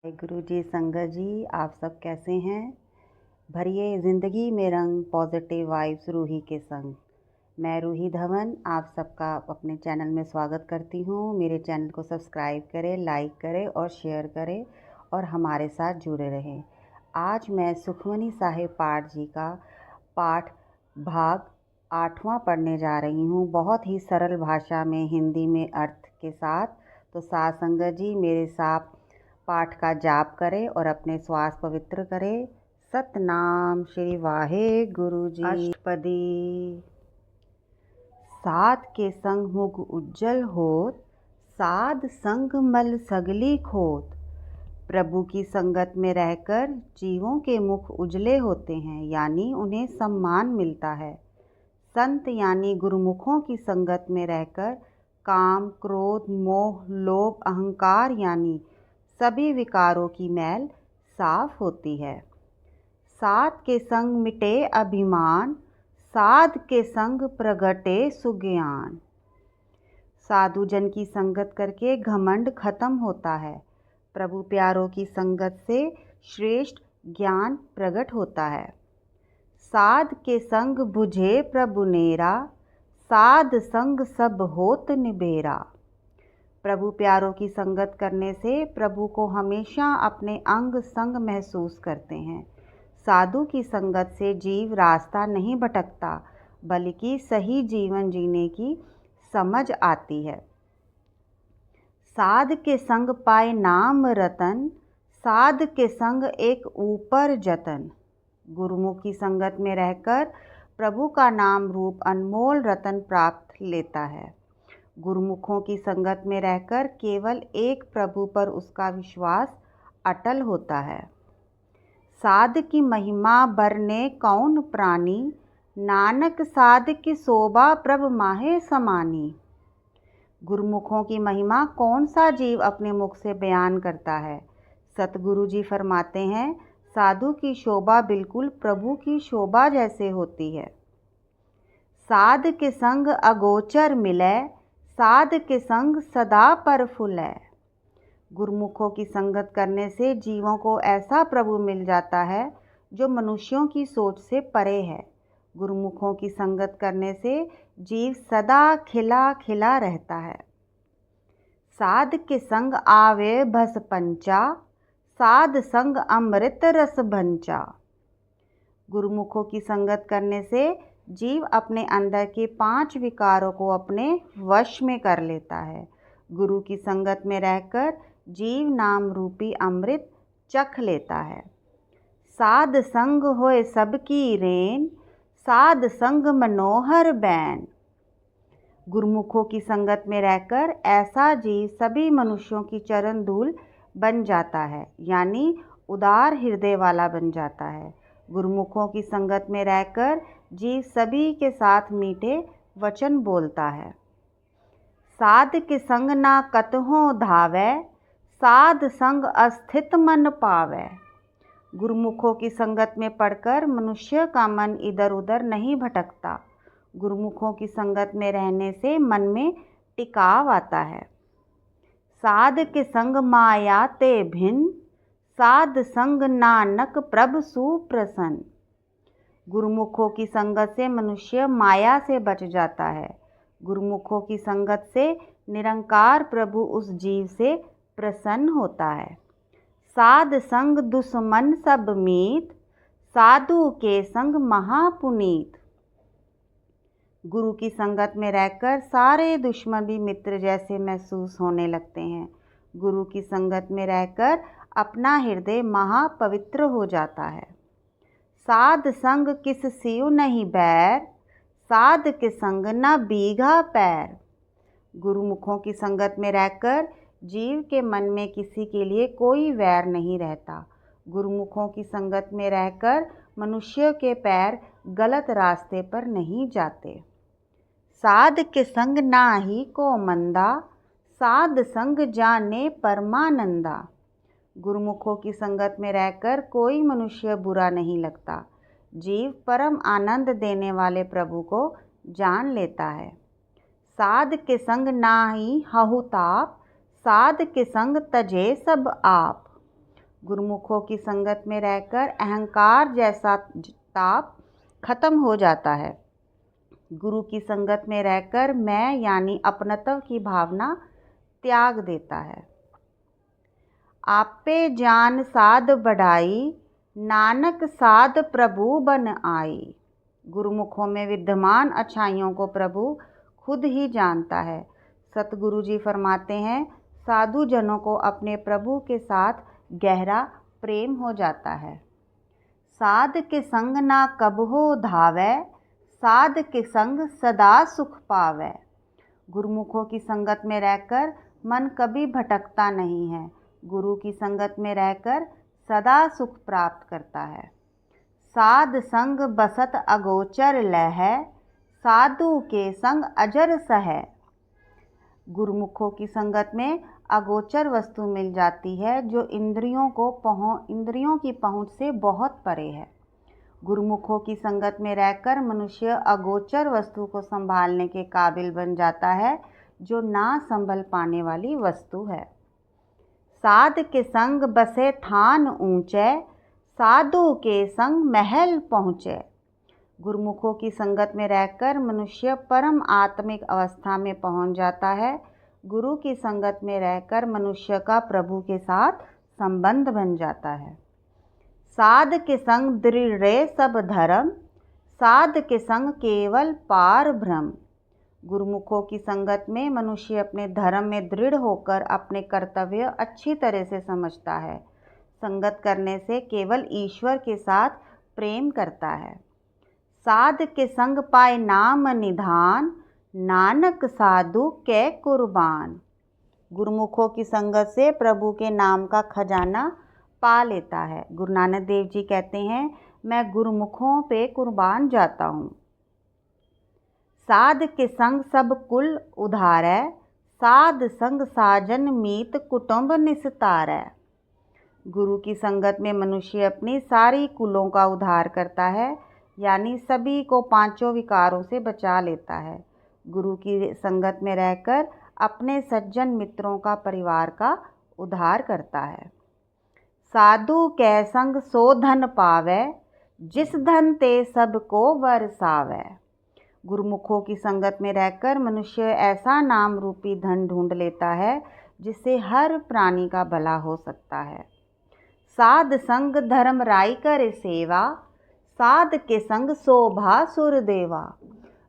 गुरु जी, संगत जी, आप सब कैसे हैं? भरिए ज़िंदगी में रंग, पॉजिटिव वाइब्स रूही के संग। मैं रूही धवन आप सबका अपने चैनल में स्वागत करती हूँ। मेरे चैनल को सब्सक्राइब करें, लाइक करें और शेयर करें और हमारे साथ जुड़े रहें। आज मैं सुखमनी साहिब पाठ जी का पाठ भाग 8वां पढ़ने जा रही हूँ, बहुत ही सरल भाषा में, हिंदी में अर्थ के साथ। तो साथ संगत जी मेरे साथ पाठ का जाप करें और अपने श्वास पवित्र करें। सतनाम श्री वाहे गुरु जी। अष्टपदी। साध के संग मुख उज्जल होत, साध संग मल सगली खोत। प्रभु की संगत में रहकर जीवों के मुख उजले होते हैं, यानी उन्हें सम्मान मिलता है। संत यानी गुरुमुखों की संगत में रहकर काम, क्रोध, मोह, लोभ, अहंकार यानी सभी विकारों की मैल साफ होती है। साध के संग मिटे अभिमान, साध के संग प्रगटे सुज्ञान। साधु जन की संगत करके घमंड खत्म होता है। प्रभु प्यारों की संगत से श्रेष्ठ ज्ञान प्रकट होता है। साध के संग बुझे प्रभु नेरा, साध संग सब होत निबेरा। प्रभु प्यारों की संगत करने से प्रभु को हमेशा अपने अंग संग महसूस करते हैं। साधु की संगत से जीव रास्ता नहीं भटकता, बल्कि सही जीवन जीने की समझ आती है। साध के संग पाए नाम रतन, साध के संग एक ऊपर जतन। गुरुमुख की संगत में रहकर प्रभु का नाम रूप अनमोल रतन प्राप्त लेता है। गुरुमुखों की संगत में रहकर केवल एक प्रभु पर उसका विश्वास अटल होता है। साध की महिमा बरने कौन प्राणी, नानक साध की शोभा प्रभ माहे समानी। गुरुमुखों की महिमा कौन सा जीव अपने मुख से बयान करता है। सतगुरु जी फरमाते हैं, साधु की शोभा बिल्कुल प्रभु की शोभा जैसे होती है। साध के संग अगोचर मिले, साध के संग सदा प्रफुल्ल। गुरुमुखों की संगत करने से जीवों को ऐसा प्रभु मिल जाता है जो मनुष्यों की सोच से परे है। गुरुमुखों की संगत करने से जीव सदा खिला खिला रहता है। साध के संग आवे भस पंचा, साध संग अमृत रस भंचा। गुरुमुखों की संगत करने से जीव अपने अंदर के 5 विकारों को अपने वश में कर लेता है। गुरु की संगत में रहकर जीव नाम रूपी अमृत चख लेता है। साध संग होए सबकी रेन, साध संग मनोहर बैन। गुरुमुखों की संगत में रहकर ऐसा जीव सभी मनुष्यों की चरण धूल बन जाता है, यानी उदार हृदय वाला बन जाता है। गुरुमुखों की संगत में रहकर जीव सभी के साथ मीठे वचन बोलता है। साध के संग ना कतहों धावै, साध संग अस्थित मन पावै। गुरुमुखों की संगत में पढ़कर मनुष्य का मन इधर उधर नहीं भटकता। गुरुमुखों की संगत में रहने से मन में टिकाव आता है। साध के संग माया ते भिन्न, साध संग नानक प्रभ सुप्रसन्न। गुरुमुखों की संगत से मनुष्य माया से बच जाता है। गुरुमुखों की संगत से निरंकार प्रभु उस जीव से प्रसन्न होता है। साध संग दुश्मन सब मीत, साधु के संग महापुनीत। गुरु की संगत में रहकर सारे दुश्मन भी मित्र जैसे महसूस होने लगते हैं। गुरु की संगत में रहकर अपना हृदय महापवित्र हो जाता है। साध संग किस सिउ नहीं बैर, साध के संग न बीघा पैर। गुरुमुखों की संगत में रहकर जीव के मन में किसी के लिए कोई वैर नहीं रहता। गुरुमुखों की संगत में रहकर मनुष्य के पैर गलत रास्ते पर नहीं जाते। साध के संग नाही को मंदा, साध संग जाने परमानंदा। गुरुमुखों की संगत में रहकर कोई मनुष्य बुरा नहीं लगता। जीव परम आनंद देने वाले प्रभु को जान लेता है। साध के संग नाही हहु ताप, साध के संग तजे सब आप। गुरुमुखों की संगत में रहकर अहंकार जैसा ताप खत्म हो जाता है। गुरु की संगत में रहकर मैं यानी अपनत्व की भावना त्याग देता है। आपे जान साध बढ़ाई, नानक साध प्रभु बन आई। गुरुमुखों में विद्यमान अच्छाइयों को प्रभु खुद ही जानता है। सतगुरु जी फरमाते हैं, साधु जनों को अपने प्रभु के साथ गहरा प्रेम हो जाता है। साध के संग ना कब हो धावै, साध के संग सदा सुख पावै। गुरुमुखों की संगत में रहकर मन कभी भटकता नहीं है। गुरु की संगत में रहकर सदा सुख प्राप्त करता है। साध संग बसत अगोचर लह, साधु के संग अजर सह। गुरुमुखों की संगत में अगोचर वस्तु मिल जाती है जो इंद्रियों की पहुँच से बहुत परे है। गुरुमुखों की संगत में रहकर मनुष्य अगोचर वस्तु को संभालने के काबिल बन जाता है जो ना संभल पाने वाली वस्तु है। साध के संग बसे थान ऊंचे, साधु के संग महल पहुँचे। गुरुमुखों की संगत में रहकर मनुष्य परम आत्मिक अवस्था में पहुँच जाता है। गुरु की संगत में रहकर मनुष्य का प्रभु के साथ संबंध बन जाता है। साध के संग दृढ़ सब धर्म, साध के संग केवल पार भ्रम। गुरुमुखों की संगत में मनुष्य अपने धर्म में दृढ़ होकर अपने कर्तव्य अच्छी तरह से समझता है। संगत करने से केवल ईश्वर के साथ प्रेम करता है। साध के संग पाए नाम निधान, नानक साधु के कुर्बान। गुरुमुखों की संगत से प्रभु के नाम का खजाना पा लेता है। गुरु नानक देव जी कहते हैं, मैं गुरुमुखों पे कुर्बान जाता हूँ। साध के संग सब कुल उधारै, साध संग साजन मीत कुटुंब निस्तारै। गुरु की संगत में मनुष्य अपनी सारी कुलों का उद्धार करता है, यानी सभी को पांचों विकारों से बचा लेता है। गुरु की संगत में रहकर अपने सज्जन मित्रों का, परिवार का उद्धार करता है। साधु कै संग सो धन पावै, जिस धन ते सबको बरसावै। गुरुमुखों की संगत में रहकर मनुष्य ऐसा नाम रूपी धन ढूंढ लेता है जिससे हर प्राणी का भला हो सकता है। साध संग धर्म राई कर सेवा, साध के संग शोभा सुर देवा।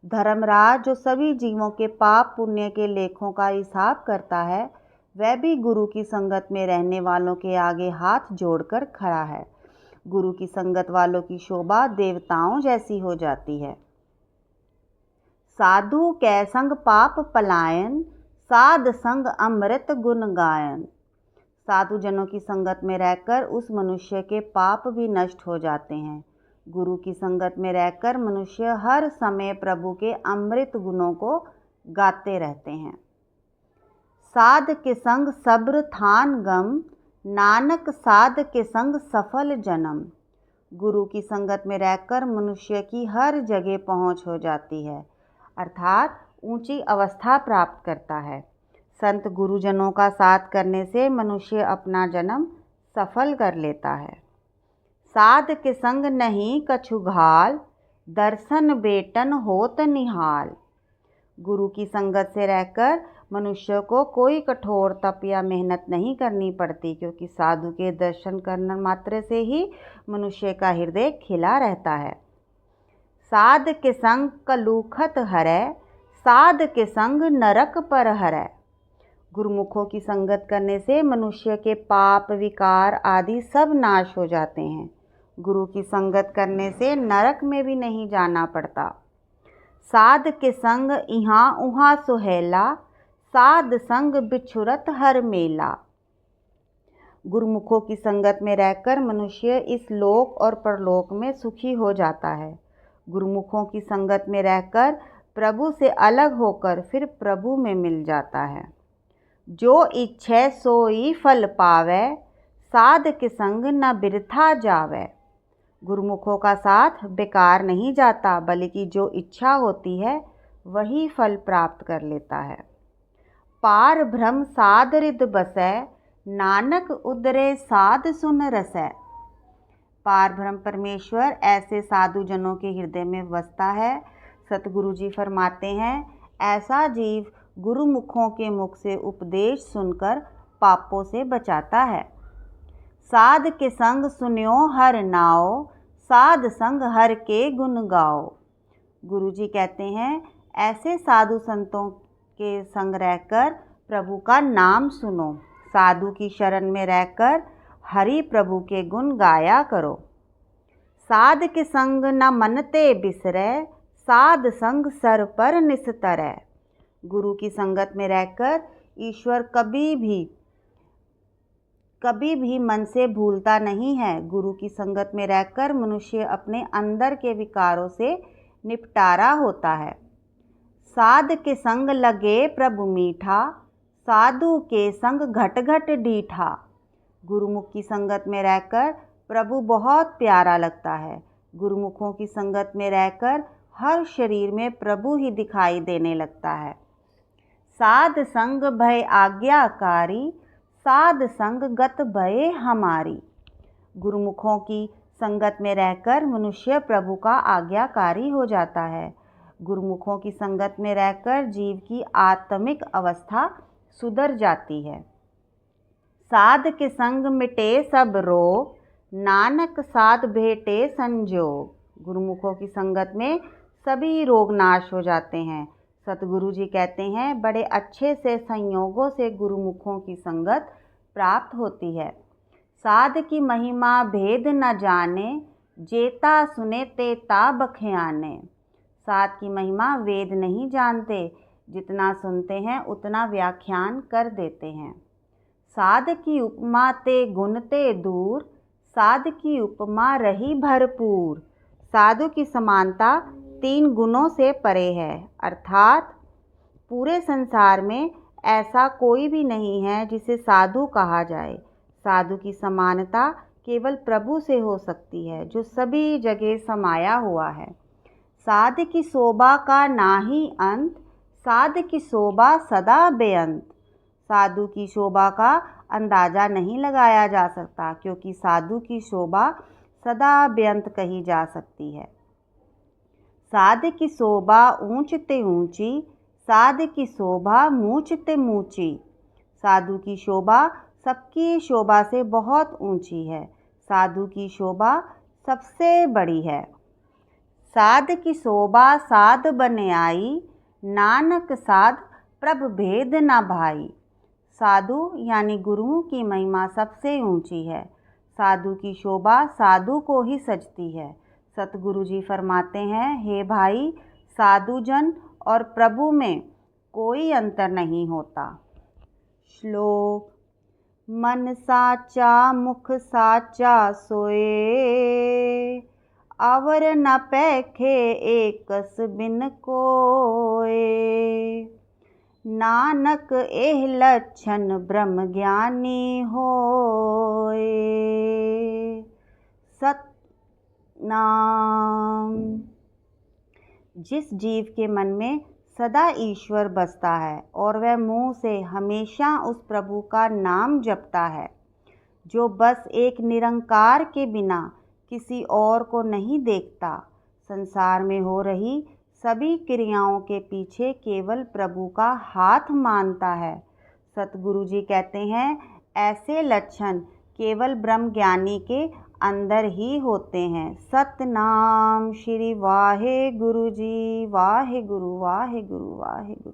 धर्मराज जो सभी जीवों के पाप पुण्य के लेखों का हिसाब करता है, वह भी गुरु की संगत में रहने वालों के आगे हाथ जोड़कर खड़ा है। गुरु की संगत वालों की शोभा देवताओं जैसी हो जाती है। साधु कै संग पाप पलायन, साध संग अमृत गुण गायन। साधु जनों की संगत में रहकर उस मनुष्य के पाप भी नष्ट हो जाते हैं। गुरु की संगत में रहकर मनुष्य हर समय प्रभु के अमृत गुणों को गाते रहते हैं। साध के संग सब्र थान गम, नानक साध के संग सफल जन्म। गुरु की संगत में रहकर मनुष्य की हर जगह पहुंच हो जाती है, अर्थात ऊंची अवस्था प्राप्त करता है। संत गुरुजनों का साथ करने से मनुष्य अपना जन्म सफल कर लेता है। साध के संग नहीं कछु घाल, दर्शन बेटन होत निहाल। गुरु की संगत से रहकर मनुष्य को कोई कठोर तप या मेहनत नहीं करनी पड़ती, क्योंकि साधु के दर्शन करने मात्र से ही मनुष्य का हृदय खिला रहता है। साध के संग कलुखत हरै, साध के संग नरक पर हरै। गुरुमुखों की संगत करने से मनुष्य के पाप विकार आदि सब नाश हो जाते हैं। गुरु की संगत करने से नरक में भी नहीं जाना पड़ता। साध के संग इहाँ उहाँ सुहेला, साध संग बिछुरत हर मेला। गुरुमुखों की संगत में रहकर मनुष्य इस लोक और परलोक में सुखी हो जाता है। गुरुमुखों की संगत में रहकर प्रभु से अलग होकर फिर प्रभु में मिल जाता है। जो इच्छे सोई फल पावै, साध के संग न बिरथा जावै। गुरुमुखों का साथ बेकार नहीं जाता, बल्कि जो इच्छा होती है वही फल प्राप्त कर लेता है। पार ब्रह्म साध रिद बसै, नानक उदरे साध सुन रसै। पार ब्रह्म परमेश्वर ऐसे साधु जनों के हृदय में बसता है। सतगुरु जी फरमाते हैं, ऐसा जीव गुरुमुखों के मुख से उपदेश सुनकर पापों से बचाता है। साध के संग सुन्यो हर नाओ, साध संग हर के गुण गाओ। गुरु जी कहते हैं, ऐसे साधु संतों के संग रहकर प्रभु का नाम सुनो। साधु की शरण में रहकर हरि प्रभु के गुण गाया करो। साध के संग न मनते बिसरै, साध संग सर पर निस्तरै। गुरु की संगत में रहकर ईश्वर कभी भी मन से भूलता नहीं है। गुरु की संगत में रहकर मनुष्य अपने अंदर के विकारों से निपटारा होता है। साध के संग लगे प्रभु मीठा, साधु के संग घट घट डीठा। गुरुमुख की संगत में रहकर प्रभु बहुत प्यारा लगता है। गुरुमुखों की संगत में रहकर हर शरीर में प्रभु ही दिखाई देने लगता है। साध संग भय आज्ञाकारी, साध संग गत भय हमारी। गुरुमुखों की संगत में रहकर मनुष्य प्रभु का आज्ञाकारी हो जाता है। गुरुमुखों की संगत में रहकर जीव की आत्मिक अवस्था सुधर जाती है। साध के संग मिटे सब रोग, नानक साध भेटे संजोग। गुरुमुखों की संगत में सभी रोग नाश हो जाते हैं। सतगुरु जी कहते हैं, बड़े अच्छे से संयोगों से गुरुमुखों की संगत प्राप्त होती है। साध की महिमा भेद न जाने, जेता सुने तेता बख्याने। साध की महिमा वेद नहीं जानते, जितना सुनते हैं उतना व्याख्यान कर देते हैं। साध की उपमा ते गुण ते दूर, साध की उपमा रही भरपूर। साधु की समानता 3 गुणों से परे है, अर्थात पूरे संसार में ऐसा कोई भी नहीं है जिसे साधु कहा जाए। साधु की समानता केवल प्रभु से हो सकती है, जो सभी जगह समाया हुआ है। साध की शोभा का नाही अंत, साध की शोभा सदा बेअंत। साधु की शोभा का अंदाज़ा नहीं लगाया जा सकता, क्योंकि साधु की शोभा सदा बेअंत कही जा सकती है। साध की शोभा ऊंच ते ऊंची, साध की शोभा मूंच ते मूंची। साधु की शोभा सबकी शोभा से बहुत ऊंची है। साधु की शोभा सबसे बड़ी है। साध की शोभा साध बने आई, नानक साध प्रभ भेद न भाई। साधु यानी गुरुओं की महिमा सबसे ऊंची है। साधु की शोभा साधु को ही सजती है। सतगुरु जी फरमाते हैं, हे भाई, साधुजन और प्रभु में कोई अंतर नहीं होता। श्लोक: मन साचा मुख साचा सोए, अवर न पैखे एकस बिन कोए। नानक एह लक्षण ब्रह्म ज्ञानी होए। सतनाम। जिस जीव के मन में सदा ईश्वर बसता है और वह मुँह से हमेशा उस प्रभु का नाम जपता है, जो बस एक निरंकार के बिना किसी और को नहीं देखता, संसार में हो रही सभी क्रियाओं के पीछे केवल प्रभु का हाथ मानता है। सतगुरु जी कहते हैं, ऐसे लक्षण केवल ब्रह्म ज्ञानी के अंदर ही होते हैं। सतनाम श्री वाहे गुरु जी। वाहे गुरु वाहे गुरु वाहे गुरु।